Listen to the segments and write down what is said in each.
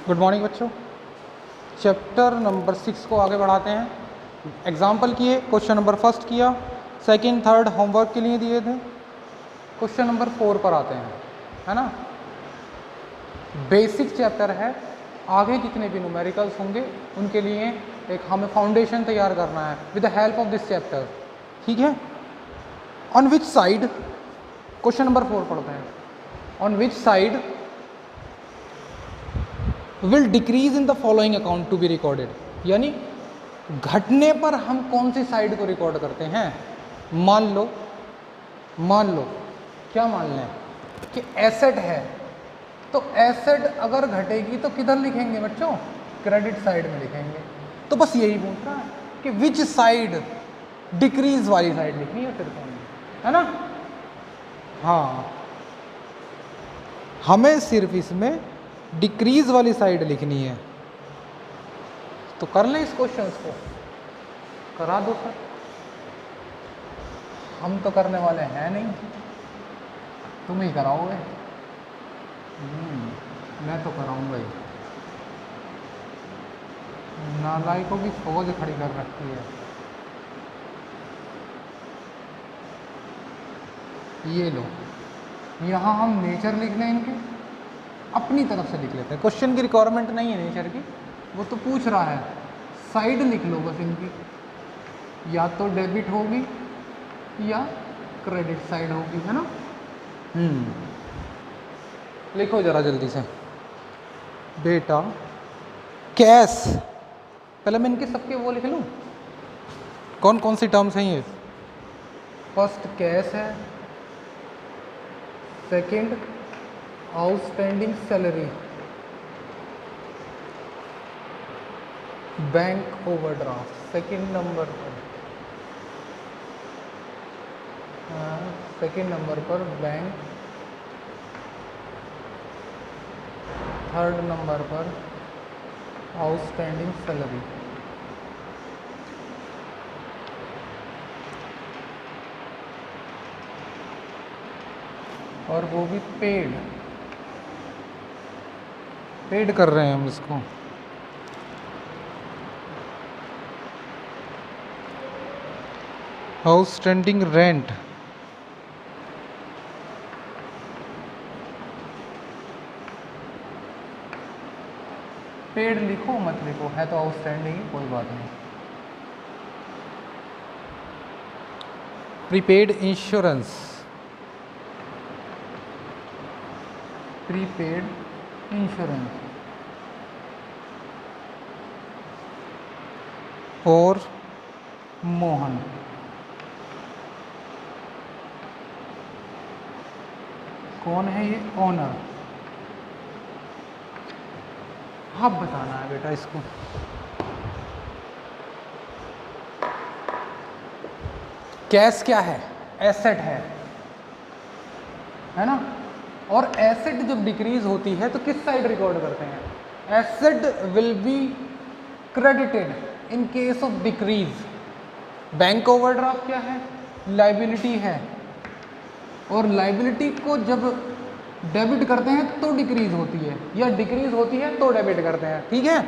Good morning बच्चों। Chapter number 6 को आगे बढ़ाते हैं। एग्जाम्पल किए, क्वेश्चन नंबर फर्स्ट किया, सेकंड थर्ड होमवर्क के लिए दिए थे। क्वेश्चन नंबर 4 पर आते हैं, है ना। बेसिक चैप्टर है, आगे जितने भी न्यूमेरिकल्स होंगे उनके लिए एक हमें फाउंडेशन तैयार करना है with the help of this chapter, ठीक है। On which side, question number 4 पढ़ते हैं। On which side will decrease in the following account to be recorded, यानी घटने पर हम कौन सी साइड को रिकॉर्ड करते हैं। मान लो क्या मान लें कि एसेट है, तो एसेट अगर घटेगी तो किधर लिखेंगे बच्चों, क्रेडिट साइड में लिखेंगे। तो बस यही पूछ रहा है कि विच साइड, डिक्रीज वाली साइड लिखनी है फिर कौन, है ना। हाँ, हमें सिर्फ इसमें डिक्रीज वाली साइड लिखनी है। तो कर लें इस क्वेश्चन को, करा दो सर। हम तो करने वाले हैं नहीं, तुम ही कराओगे। मैं तो कराऊंगा ही। नालायकों की फौज खड़ी कर रखी है। ये लो, यहाँ हम नेचर लिख लें, इनके अपनी तरफ से लिख लेते हैं। क्वेश्चन की रिक्वायरमेंट नहीं है नेचर की, वो तो पूछ रहा है। साइड लिख लो बस इनकी, या तो डेबिट होगी या क्रेडिट साइड होगी, है ना। लिखो जरा जल्दी से बेटा। कैश, पहले मैं इनके सबके वो लिख लूँ, कौन कौन सी टर्म्स हैं ये। फर्स्ट कैश है, second outstanding salary, bank overdraft second number पर, सेकंड नंबर पर बैंक, थर्ड नंबर पर आउटस्टैंडिंग सैलरी। और वो भी पेड कर रहे हैं हम इसको। आउटस्टैंडिंग रेंट, पेड लिखो मत लिखो, है तो आउटस्टैंडिंग ही, कोई बात नहीं। प्रीपेड इंश्योरेंस, प्रीपेड इंश्योरेंस और मोहन, कौन है ये, ओनर। आप बताना है बेटा इसको। कैश क्या है, एसेट है ना। और एसेट जब डिक्रीज होती है तो किस साइड रिकॉर्ड करते हैं, asset will be credited in case of decrease. Bank overdraft क्या है, लाइबिलिटी है, और लाइबिलिटी को जब डेबिट करते हैं तो डिक्रीज होती है, या डिक्रीज होती है तो डेबिट करते हैं, ठीक है।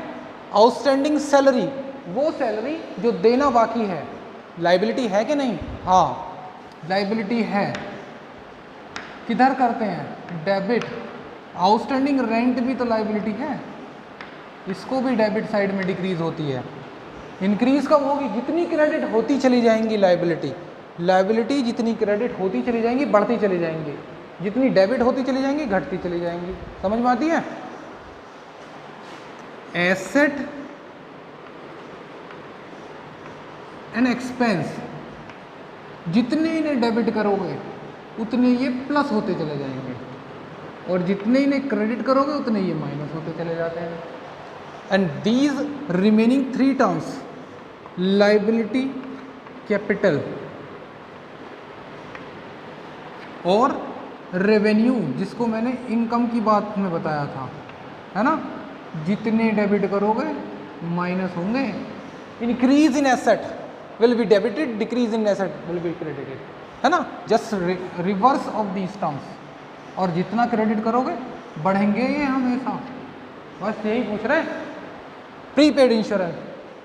आउटस्टैंडिंग सैलरी, वो सैलरी जो देना बाकी है। लाइबिलिटी है कि नहीं, हाँ लाइबिलिटी है, किधर करते हैं, डेबिट। आउटस्टैंडिंग रेंट भी तो लाइबिलिटी है, इसको भी डेबिट साइड में डिक्रीज होती है। इंक्रीज कब होगी, जितनी क्रेडिट होती चली जाएंगी लाइबिलिटी जितनी क्रेडिट होती चली जाएंगी बढ़ती चली जाएंगी, जितनी डेबिट होती चली जाएंगी घटती चली जाएंगी। समझ में आती है। एसेट एंड एक्सपेंस, जितने इन्हें डेबिट करोगे उतने ये प्लस होते चले जाएंगे, और जितने इन्हें क्रेडिट करोगे उतने ये माइनस होते चले जाते हैं। And these remaining three terms, liability, capital और रेवेन्यू, जिसको मैंने इनकम की बात में बताया था, है ना। जितने डेबिट करोगे माइनस होंगे। Increase in asset will be debited, decrease in asset will be credited, है ना। Just reverse of these terms. और जितना क्रेडिट करोगे बढ़ेंगे ये हमेशा, बस यही पूछ रहे हैं। प्रीपेड इंश्योरेंस,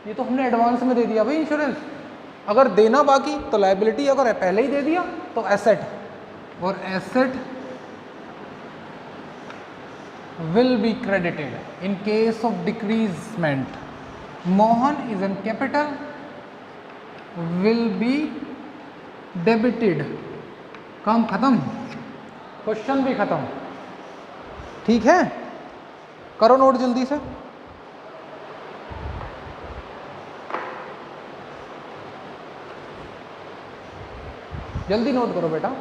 ये तो हमने एडवांस में दे दिया भाई इंश्योरेंस, अगर देना बाकी तो लायबिलिटी, अगर पहले ही दे दिया तो एसेट, और asset will be credited in case of decreasement. Mohan is in capital, will be debited. काम खत्म, क्वेश्चन भी खत्म। ठीक है, करो नोट जल्दी से। जल्दी नोट करो बेटा।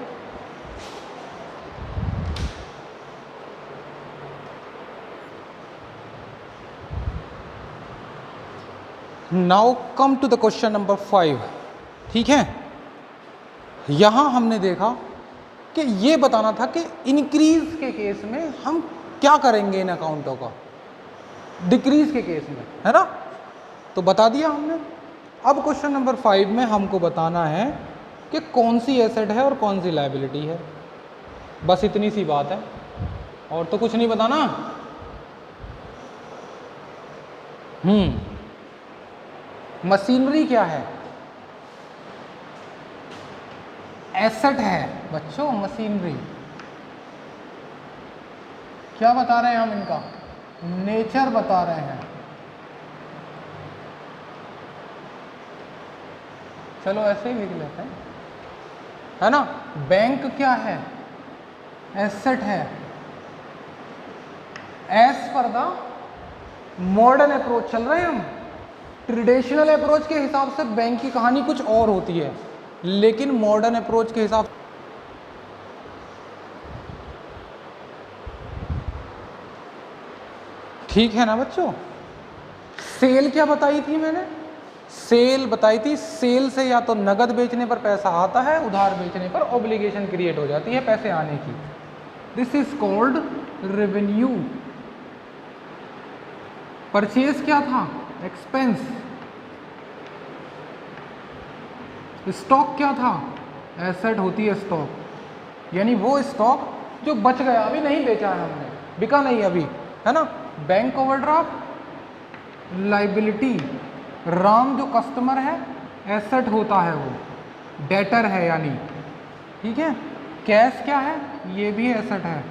Now come to the question number 5। ठीक है, यहां हमने देखा कि ये बताना था कि इंक्रीज के केस में हम क्या करेंगे इन अकाउंटों का, डिक्रीज के केस में, है ना, तो बता दिया हमने। अब क्वेश्चन नंबर 5 में हमको बताना है कि कौन सी एसेट है और कौन सी लायबिलिटी है, बस इतनी सी बात है, और तो कुछ नहीं बताना। मशीनरी क्या है? एसेट है बच्चों, मशीनरी। क्या बता रहे हैं हम इनका? नेचर बता रहे हैं। चलो ऐसे ही लिख लेते हैं, है ना। बैंक क्या है? एसेट है। As per the modern approach चल रहे हैं हम। ट्रेडिशनल अप्रोच के हिसाब से बैंक की कहानी कुछ और होती है, लेकिन मॉडर्न अप्रोच के हिसाब, ठीक है ना बच्चों। सेल क्या बताई थी मैंने? सेल बताई थी, सेल से या तो नगद बेचने पर पैसा आता है, उधार बेचने पर ऑब्लिगेशन क्रिएट हो जाती है पैसे आने की। This is called revenue. Purchase क्या था? एक्सपेंस। स्टॉक क्या था? एसेट होती है स्टॉक, यानी वो स्टॉक जो बच गया, अभी नहीं बेचा है हमने, बिका नहीं अभी, है ना। Bank overdraft liability. राम जो कस्टमर है एसेट होता है, वो डेटर है यानी, ठीक है। कैश क्या है? ये भी एसेट है।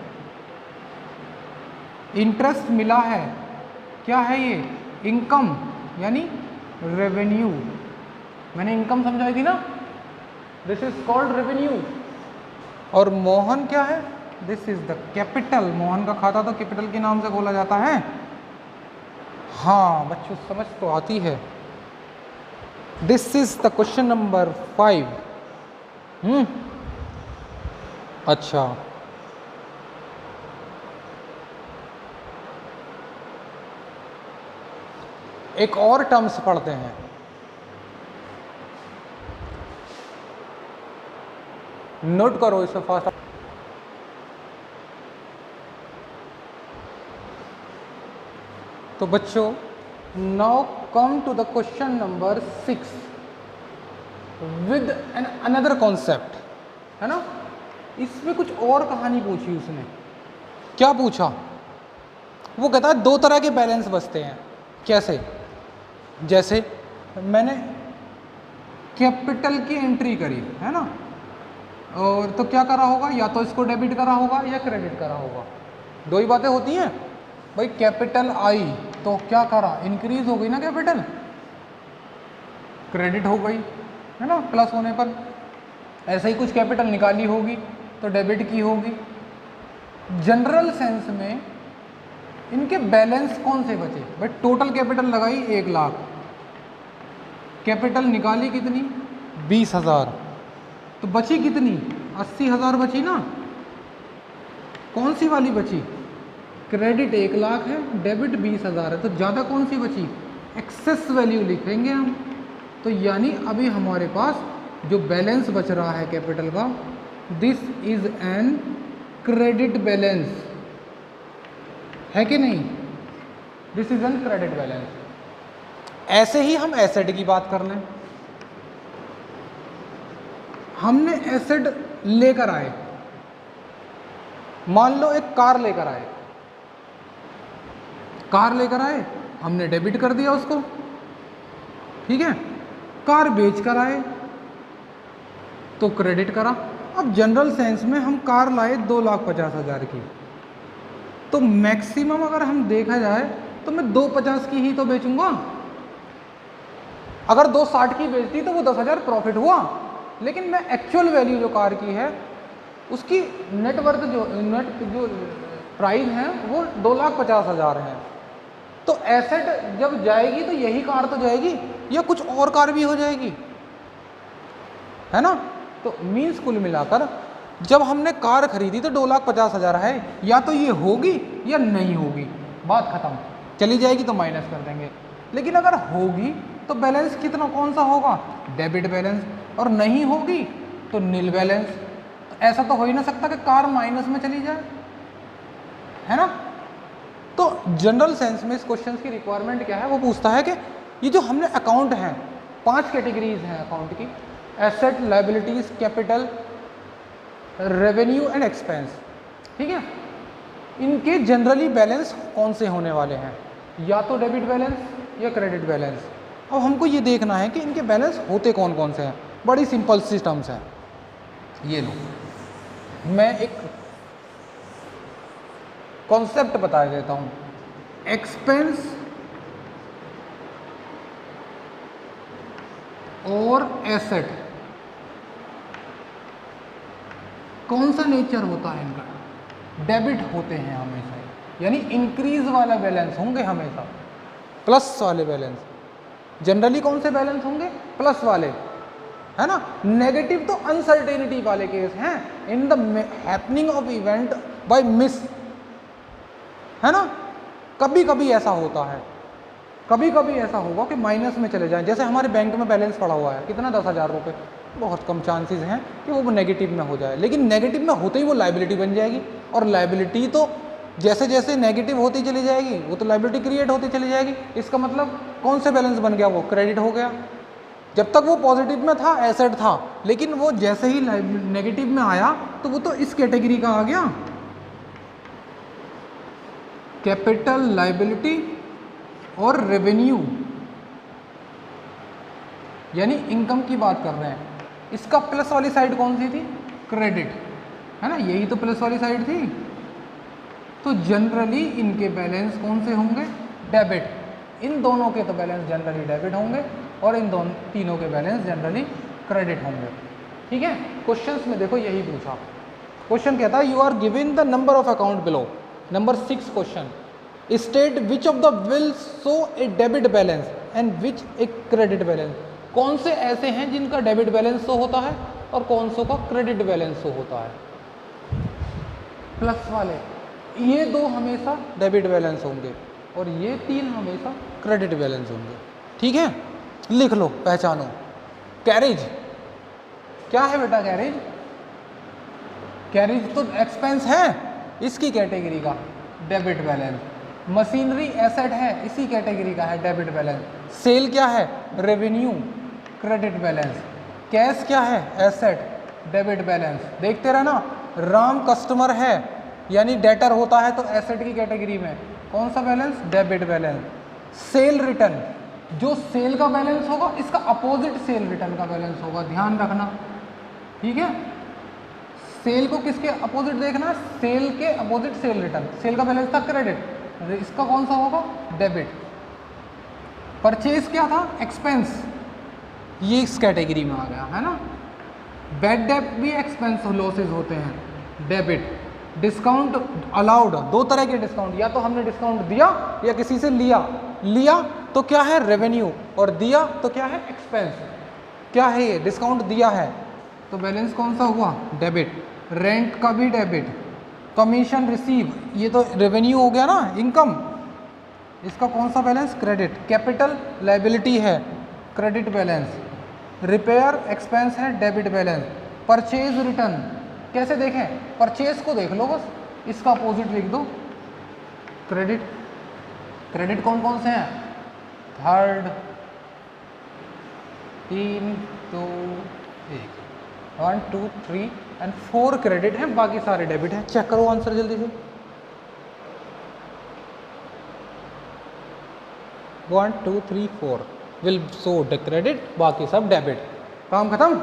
इंटरेस्ट मिला है, क्या है ये? इनकम यानी रेवेन्यू। मैंने इनकम समझाई थी ना, दिस इज कॉल्ड रेवेन्यू। और मोहन क्या है? This is the capital. Mohan का खाता तो कैपिटल के नाम से खोला जाता है। हाँ बच्चों समझ तो आती है। This is the question number 5। अच्छा, एक और टर्म्स पढ़ते हैं। नोट करो इसे फास्ट। तो बच्चों now come to the question number 6 with an another concept, है ना। इसमें कुछ और कहानी पूछी उसने। क्या पूछा? वो कहता है दो तरह के बैलेंस बचते हैं। कैसे? जैसे मैंने कैपिटल की एंट्री करी, है ना, और तो क्या करा होगा? या तो इसको डेबिट करा होगा या क्रेडिट करा होगा। दो ही बातें होती हैं भाई। कैपिटल आई तो क्या करा? इंक्रीज हो गई ना कैपिटल, क्रेडिट हो गई, है ना, प्लस होने पर। ऐसे ही कुछ कैपिटल निकाली होगी तो डेबिट की होगी। जनरल सेंस में इनके बैलेंस कौन से बचे? भाई टोटल कैपिटल लगाई 1 लाख, कैपिटल निकाली कितनी? 20,000, तो बची कितनी? 80,000 बची ना। कौन सी वाली बची? क्रेडिट 1 लाख है, डेबिट 20,000 है, तो ज़्यादा कौन सी बची? एक्सेस वैल्यू लिखेंगे हम। तो यानी अभी हमारे पास जो बैलेंस बच रहा है कैपिटल का, this is an credit balance, है कि नहीं? This is an credit balance. ऐसे ही हम एसेट की बात कर लें। हमने एसेट लेकर आए, मान लो एक कार लेकर आए, कार लेकर आए, हमने डेबिट कर दिया उसको, ठीक है। कार बेच कर आए तो क्रेडिट करा। अब जनरल सेंस में हम कार लाए 2,50,000 की, तो मैक्सिमम अगर हम देखा जाए तो मैं 2,50 की ही तो बेचूंगा। अगर 2,60 की बेचती तो वो 10,000 प्रॉफिट हुआ, लेकिन मैं एक्चुअल वैल्यू जो कार की है उसकी नेटवर्थ जो प्राइस है वो 2,50,000 है। तो एसेट जब जाएगी तो यही कार तो जाएगी या कुछ और कार भी हो जाएगी, है ना। तो मीन्स कुल मिलाकर जब हमने कार खरीदी तो 2,50,000 है, या तो ये होगी या नहीं होगी, बात खत्म। चली जाएगी तो माइनस कर देंगे, लेकिन अगर होगी तो बैलेंस कितना कौन सा होगा, डेबिट बैलेंस, और नहीं होगी तो नील बैलेंस। तो ऐसा तो हो ही ना सकता कि कार माइनस में चली जाए, है ना। तो जनरल सेंस में इस क्वेश्चन की रिक्वायरमेंट क्या है, वो पूछता है कि ये जो हमने अकाउंट हैं, 5 कैटेगरीज हैं अकाउंट की, asset, liabilities, capital, revenue and expense, ठीक है। इनके जनरली बैलेंस कौन से होने वाले हैं, या तो डेबिट बैलेंस या क्रेडिट बैलेंस। अब हमको ये देखना है कि इनके बैलेंस होते कौन कौन से हैं। बड़ी सिंपल सिस्टम्स हैं, ये लो मैं एक कॉन्सेप्ट बता देता हूँ। एक्सपेंस और एसेट कौन सा नेचर होता है इनका, डेबिट होते हैं हमेशा, यानी इंक्रीज वाला बैलेंस होंगे हमेशा, प्लस वाले बैलेंस। जनरली कौन से बैलेंस होंगे, प्लस वाले, है ना। नेगेटिव तो अनसर्टेनिटी वाले केस हैं, in the happening of event bye miss, है ना। कभी कभी ऐसा होता है, कभी कभी ऐसा होगा कि माइनस में चले जाएं। जैसे हमारे बैंक में बैलेंस पड़ा हुआ है कितना, 10,000 रुपये, बहुत कम चांसेस हैं कि वो नेगेटिव में हो जाए, लेकिन नेगेटिव में होते ही वो लायबिलिटी बन जाएगी, और लायबिलिटी तो जैसे जैसे नेगेटिव होती चली जाएगी वो तो लायबिलिटी क्रिएट होती चली जाएगी। इसका मतलब कौन से बैलेंस बन गया, वो क्रेडिट हो गया। जब तक वो पॉजिटिव में था एसेट था, लेकिन वो जैसे ही नेगेटिव में आया तो वो तो इस कैटेगरी का आ गया, कैपिटल, लायबिलिटी और रेवेन्यू, यानी इनकम की बात कर रहे हैं। इसका प्लस वाली साइड कौन सी थी, क्रेडिट, है ना, यही तो प्लस वाली साइड थी। तो जनरली इनके बैलेंस कौन से होंगे, डेबिट। इन दोनों के तो बैलेंस जनरली डेबिट होंगे और इन दोनों तीनों के बैलेंस जनरली क्रेडिट होंगे, ठीक है। क्वेश्चंस में देखो यही पूछा। क्वेश्चन कहता है you are given the number of account below, number 6 question, state which of the will show a debit balance and which a credit balance. कौन से ऐसे हैं जिनका डेबिट बैलेंस शो होता है और कौन सो का क्रेडिट बैलेंस शो होता है, प्लस वाले, ये 2 हमेशा डेबिट बैलेंस होंगे और ये 3 हमेशा क्रेडिट बैलेंस होंगे, ठीक है। लिख लो, पहचानो। कैरेज क्या है बेटा, कैरेज, कैरेज तो एक्सपेंस है, इसकी कैटेगरी का डेबिट बैलेंस। मशीनरी एसेट है, इसी कैटेगरी का है डेबिट बैलेंस। सेल क्या है, रेवेन्यू, क्रेडिट बैलेंस। कैश क्या है, एसेट, डेबिट बैलेंस। देखते रहना, राम कस्टमर है यानी डेटर होता है तो एसेट की कैटेगरी में, कौन सा balance, debit balance. Cell return, जो सेल का बैलेंस होगा इसका अपोजिट सेल रिटर्न का बैलेंस होगा, ध्यान रखना, ठीक है। सेल को किसके अपोजिट देखना, सेल के अपोजिट सेल रिटर्न। सेल का बैलेंस था क्रेडिट, इसका कौन सा होगा, डेबिट। परचेज क्या था, एक्सपेंस, ये इस कैटेगरी में आ गया, है ना। बैड डेट भी एक्सपेंस लॉसेज होते हैं, डेबिट। डिस्काउंट अलाउड, 2 तरह के डिस्काउंट, या तो हमने डिस्काउंट दिया या किसी से लिया, लिया तो क्या है, रेवेन्यू, और दिया तो क्या है, एक्सपेंस। क्या है ये, डिस्काउंट दिया है तो बैलेंस कौन सा हुआ, डेबिट। रेंट का भी डेबिट। कमीशन रिसीव, ये तो रेवेन्यू हो गया ना, इनकम, इसका कौन सा बैलेंस, क्रेडिट। कैपिटल लायबिलिटी है, क्रेडिट बैलेंस। रिपेयर एक्सपेंस है, डेबिट बैलेंस। परचेज रिटर्न, कैसे देखें, परचेज को देख लो बस, इसका अपोजिट लिख दो, क्रेडिट। क्रेडिट कौन कौन से हैं, थर्ड, 3, 2, 1, 1, 2, 3 एंड 4 क्रेडिट हैं, बाकी सारे डेबिट हैं। चेक करो आंसर जल्दी से। 1 2 3 4 विल शो द क्रेडिट, बाकी सब डेबिट। काम खत्म।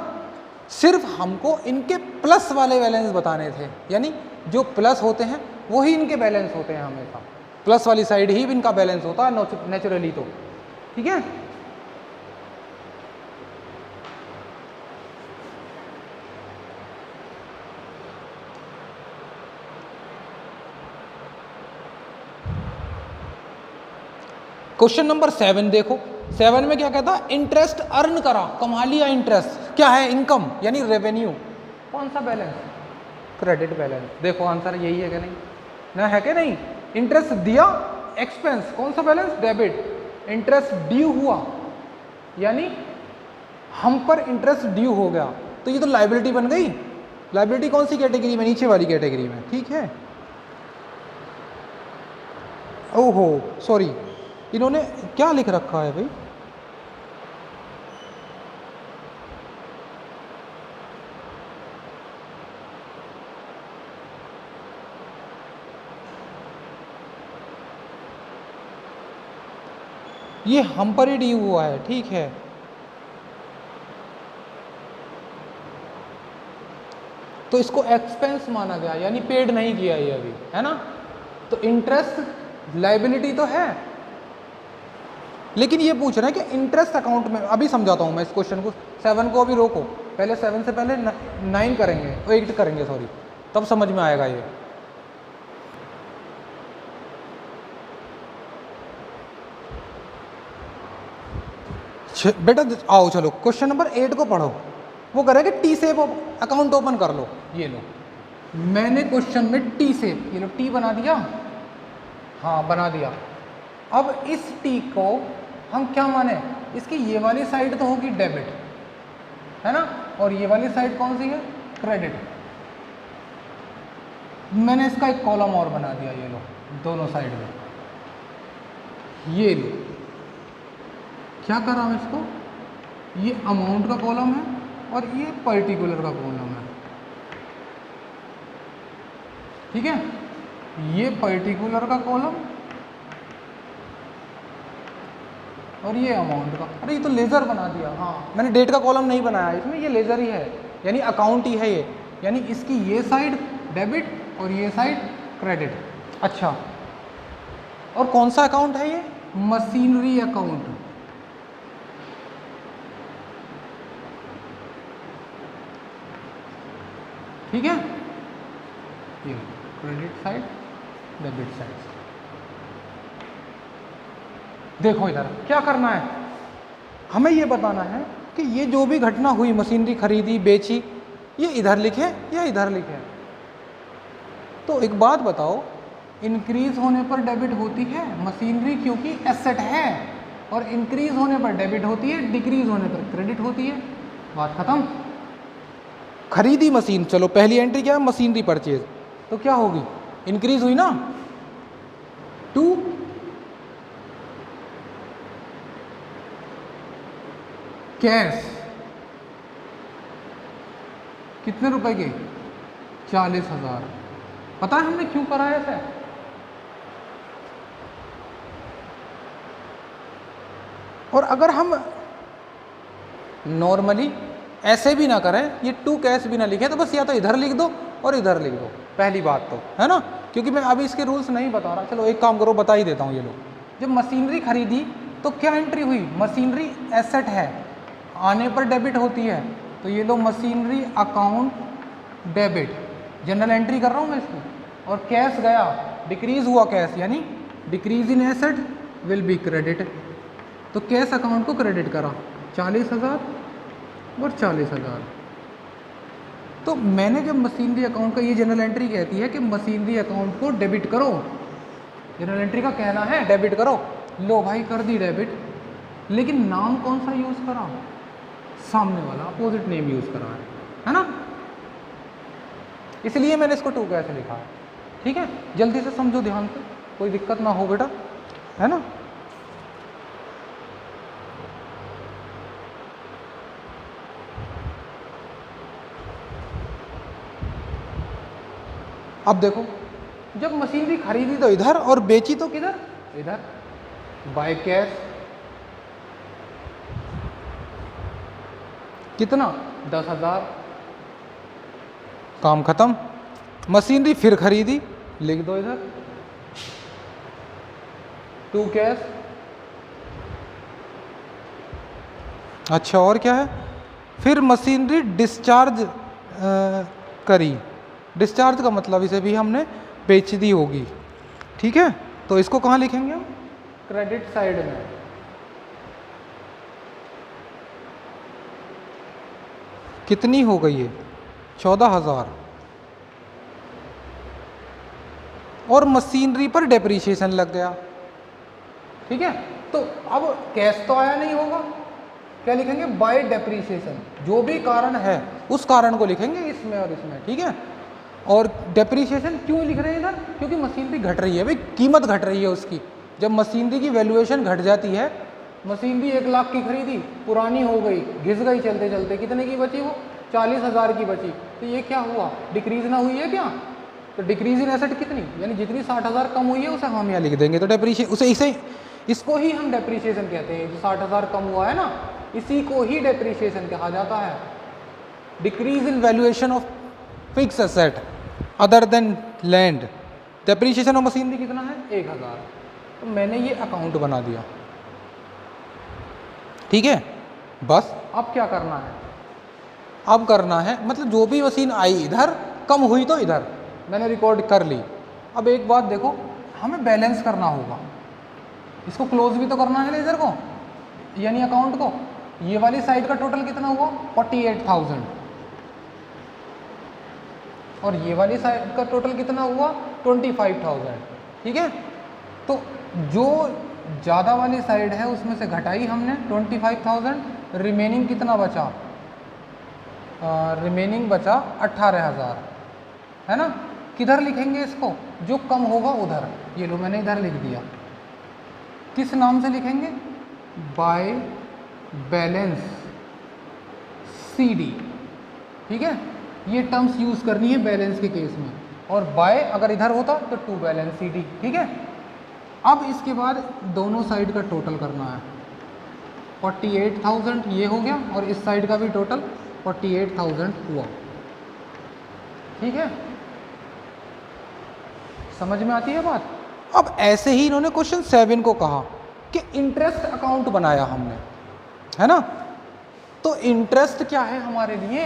सिर्फ हमको इनके प्लस वाले बैलेंस बताने थे, यानी जो प्लस होते हैं वही इनके बैलेंस होते हैं हमेशा, प्लस वाली साइड ही इनका बैलेंस होता है नेचुरली। तो ठीक है, क्वेश्चन नंबर 7 देखो। 7 में क्या कहता है, इंटरेस्ट अर्न करा, कमा लिया इंटरेस्ट, क्या है, इनकम यानी रेवेन्यू। कौन सा बैलेंस, क्रेडिट बैलेंस। देखो आंसर यही है कि नहीं, ना है कि नहीं। इंटरेस्ट दिया, एक्सपेंस, कौन सा बैलेंस, डेबिट। इंटरेस्ट ड्यू हुआ, यानी हम पर इंटरेस्ट ड्यू हो गया, तो ये तो लाइबिलिटी बन गई। लाइबिलिटी कौन सी कैटेगरी में, नीचे वाली कैटेगरी में, ठीक है। ओहो सॉरी, इन्होंने क्या लिख रखा है भाई, ये हम पर ही ड्यू हुआ है, ठीक है। तो इसको एक्सपेंस माना गया, यानी पेड नहीं किया ये अभी, है ना। तो इंटरेस्ट लाइबिलिटी तो है, लेकिन ये पूछ रहे हैं कि इंटरेस्ट अकाउंट में, अभी समझाता हूं मैं इस क्वेश्चन को। 7 को अभी रोको, पहले 7 से पहले 9 करेंगे, 8 करेंगे सॉरी, तब समझ में आएगा ये। बेटा आओ चलो क्वेश्चन नंबर 8 को पढ़ो। वो करेंगे टी सेप अकाउंट ओपन कर लो, ये लो। मैंने क्वेश्चन में टी सेप, ये लो टी बना दिया, हाँ बना दिया। अब इस टी को हम क्या माने, इसकी ये वाली साइड तो होगी डेबिट, है ना, और ये वाली साइड कौन सी है, क्रेडिट। मैंने इसका एक कॉलम और बना दिया, ये लो दोनों साइड में, ये लो। क्या कर रहा हूँ इसको, ये अमाउंट का कॉलम है और ये पर्टिकुलर का कॉलम है, ठीक है। ये पर्टिकुलर का कॉलम और ये अमाउंट का। अरे ये तो लेज़र बना दिया, हाँ मैंने डेट का कॉलम नहीं बनाया इसमें, ये लेज़र ही है, यानी अकाउंट ही है ये, यानी इसकी ये साइड डेबिट और ये साइड क्रेडिट। अच्छा, और कौन सा अकाउंट है ये, मशीनरी अकाउंट। ठीक है, ये क्रेडिट साइड डेबिट साइड। देखो इधर क्या करना है, हमें ये बताना है कि ये जो भी घटना हुई, मशीनरी खरीदी बेची, ये इधर लिखे या इधर लिखे। तो एक बात बताओ, इंक्रीज होने पर डेबिट होती है मशीनरी, क्योंकि एसेट है, और इंक्रीज होने पर डेबिट होती है, डिक्रीज होने पर क्रेडिट होती है। बात खत्म। खरीदी मशीन, चलो पहली एंट्री क्या है, मशीनरी परचेज, तो क्या होगी, इंक्रीज हुई ना, 2 कैश कितने रुपए के, 40,000। पता है हमने क्यों करा है ऐसा, और अगर हम नॉर्मली ऐसे भी ना करें, ये 2 कैश भी ना लिखें, तो बस या तो इधर लिख दो और इधर लिख दो, पहली बात तो, है ना। क्योंकि मैं अभी इसके रूल्स नहीं बता रहा, चलो एक काम करो बता ही देता हूँ। ये लो, जब मशीनरी खरीदी तो क्या एंट्री हुई, मशीनरी एसेट है, आने पर डेबिट होती है, तो ये लो machinery account debit, general entry कर रहा हूँ मैं इसकी। और कैश गया, डिक्रीज हुआ कैश, यानी decrease in asset will be credit, तो कैश अकाउंट को क्रेडिट करा, 40,000 और 40,000। तो मैंने जब मशीनरी अकाउंट का, ये जनरल एंट्री कहती है कि मशीनरी अकाउंट को डेबिट करो, जनरल एंट्री का कहना है डेबिट करो। लो भाई कर दी डेबिट, लेकिन नाम कौन सा यूज़ करा, सामने वाला अपोजिट नेम यूज़ करा है ना, इसलिए मैंने इसको 2 कैसे लिखा है। ठीक है, जल्दी से समझो ध्यान से, कोई दिक्कत ना हो बेटा, है ना। अब देखो, जब मशीनरी खरीदी तो इधर और बेची तो किधर, इधर। बाय कैश कितना? 10,000। काम खत्म। मशीनरी फिर खरीदी, लिख दो इधर टू कैश। अच्छा, और क्या है? फिर मशीनरी डिस्चार्ज करी। डिस्चार्ज का मतलब इसे भी हमने बेच दी होगी, ठीक है। तो इसको कहाँ लिखेंगे हम? क्रेडिट साइड में। कितनी हो गई है? 14,000। और मशीनरी पर डेप्रीशिएशन लग गया, ठीक है। तो अब कैश तो आया नहीं होगा, क्या लिखेंगे? By depreciation. जो भी कारण है उस कारण को लिखेंगे इसमें और इसमें, ठीक है। और डेप्रीशिएशन क्यों लिख रहे हैं इधर? क्योंकि मशीनरी घट रही है भाई, कीमत घट रही है उसकी। जब मशीनरी की वैल्यूएशन घट जाती है, मशीनरी 1 लाख की खरीदी, पुरानी हो गई, घिस गई चलते चलते, कितने की बची वो? 40,000 की बची। तो ये क्या हुआ? डिक्रीज ना हुई है क्या? तो डिक्रीज इन एसेट कितनी? यानी जितनी 60,000 कम हुई है उसे हम यहाँ लिख देंगे। तो डेप्रीशिएशन उसे इसे इसको ही हम डेप्रीशिएशन कहते हैं। जो 60,000 कम हुआ है ना, इसी को ही डेप्रीशिएशन कहा जाता है। Decrease in valuation of fix asset other than land. Depreciation of machinery कितना है? 1,000। तो मैंने ये अकाउंट बना दिया, ठीक है। बस अब क्या करना है? अब करना है मतलब जो भी मशीन आई इधर, कम हुई तो इधर मैंने रिकॉर्ड कर ली। अब एक बात देखो, हमें बैलेंस करना होगा, इसको क्लोज भी तो करना है लेजर को, यानी अकाउंट को। ये वाली साइड का टोटल कितना हुआ? 48,000। और ये वाली साइड का टोटल कितना हुआ? 25,000, ठीक है। तो जो ज़्यादा वाली साइड है उसमें से घटाई हमने 25,000, रिमेनिंग कितना बचा? रिमेनिंग बचा 18,000, है ना। किधर लिखेंगे इसको? जो कम होगा उधर। ये लो मैंने इधर लिख दिया। किस नाम से लिखेंगे? बाय बैलेंस CD, ठीक है। ये टर्म्स यूज करनी है बैलेंस के केस में। और बाय अगर इधर होता तो टू बैलेंस CD, ठीक है। अब इसके बाद दोनों साइड का टोटल करना है। 48,000 ये हो गया, और इस साइड का भी टोटल 48,000 हुआ, ठीक है। समझ में आती है बात? अब ऐसे ही इन्होंने क्वेश्चन 7 को कहा कि इंटरेस्ट अकाउंट बनाया हमने, है ना। तो इंटरेस्ट क्या है हमारे लिए?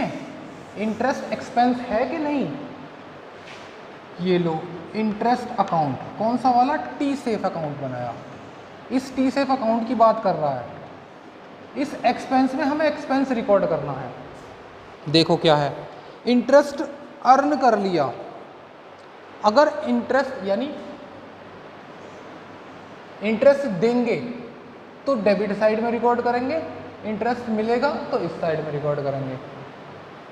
इंटरेस्ट एक्सपेंस है कि नहीं? ये लो इंटरेस्ट अकाउंट, कौन सा वाला? टी सेफ अकाउंट बनाया। इस टी सेफ अकाउंट की बात कर रहा है। इस एक्सपेंस में हमें एक्सपेंस रिकॉर्ड करना है। देखो क्या है, इंटरेस्ट अर्न कर लिया। अगर इंटरेस्ट यानी इंटरेस्ट देंगे तो डेबिट साइड में रिकॉर्ड करेंगे, इंटरेस्ट मिलेगा तो इस साइड में रिकॉर्ड करेंगे।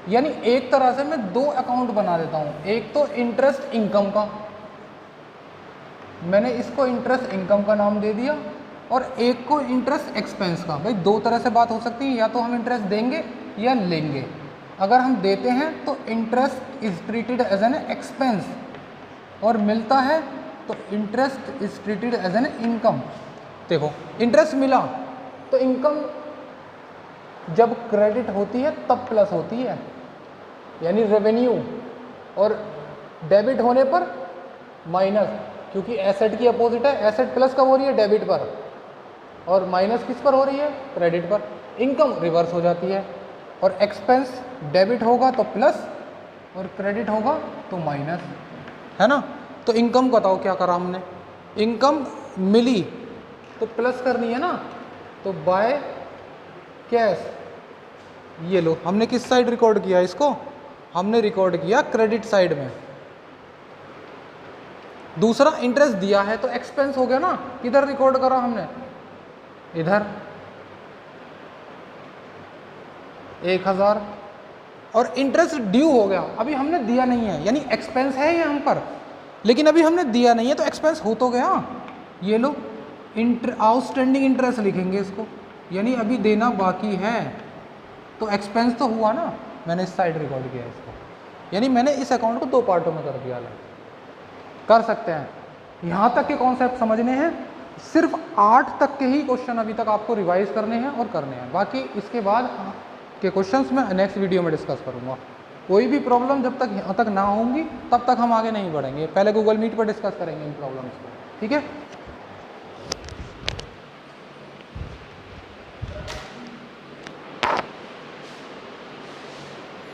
यानी एक तरह से मैं दो अकाउंट बना देता हूं। एक तो इंटरेस्ट इनकम का, मैंने इसको इंटरेस्ट इनकम का नाम दे दिया, और एक को इंटरेस्ट एक्सपेंस का। भाई दो तरह से बात हो सकती है, या तो हम इंटरेस्ट देंगे या लेंगे। अगर हम देते हैं तो interest is treated as an expense, और मिलता है तो interest is treated as an income. देखो इंटरेस्ट मिला तो इनकम जब क्रेडिट होती है तब प्लस होती है, यानी रेवेन्यू, और डेबिट होने पर माइनस, क्योंकि एसेट की अपोजिट है। एसेट प्लस कब हो रही है? डेबिट पर, और माइनस किस पर हो रही है? क्रेडिट पर। इनकम रिवर्स हो जाती है, और एक्सपेंस डेबिट होगा तो प्लस और क्रेडिट होगा तो माइनस, है ना। तो इनकम बताओ क्या करा हमने? इनकम मिली तो प्लस करनी है ना, तो बाय कैश। ये लो हमने किस साइड रिकॉर्ड किया इसको? हमने रिकॉर्ड किया क्रेडिट साइड में। दूसरा इंटरेस्ट दिया है तो एक्सपेंस हो गया ना, किधर रिकॉर्ड करा हमने? इधर 1,000। और इंटरेस्ट ड्यू हो गया, अभी हमने दिया नहीं है, यानी एक्सपेंस है ये हम पर, लेकिन अभी हमने दिया नहीं है तो एक्सपेंस हो तो गया। ये लो आउटस्टैंडिंग इंटरेस्ट लिखेंगे इसको, यानी अभी देना बाकी है, तो एक्सपेंस तो हुआ ना। मैंने इस साइड रिकॉर्ड किया इसको, यानी मैंने इस अकाउंट को दो पार्टों में कर दिया। कर सकते हैं। यहाँ तक के कॉन्सेप्ट समझने हैं। सिर्फ 8 तक के ही क्वेश्चन अभी तक आपको रिवाइज करने हैं और करने हैं। बाकी इसके बाद के क्वेश्चंस मैं नेक्स्ट वीडियो में डिस्कस करूँगा। कोई भी प्रॉब्लम जब तक यहाँ तक ना होंगी तब तक हम आगे नहीं बढ़ेंगे, पहले गूगल मीट पर डिस्कस करेंगे इन प्रॉब्लम्स को, ठीक है।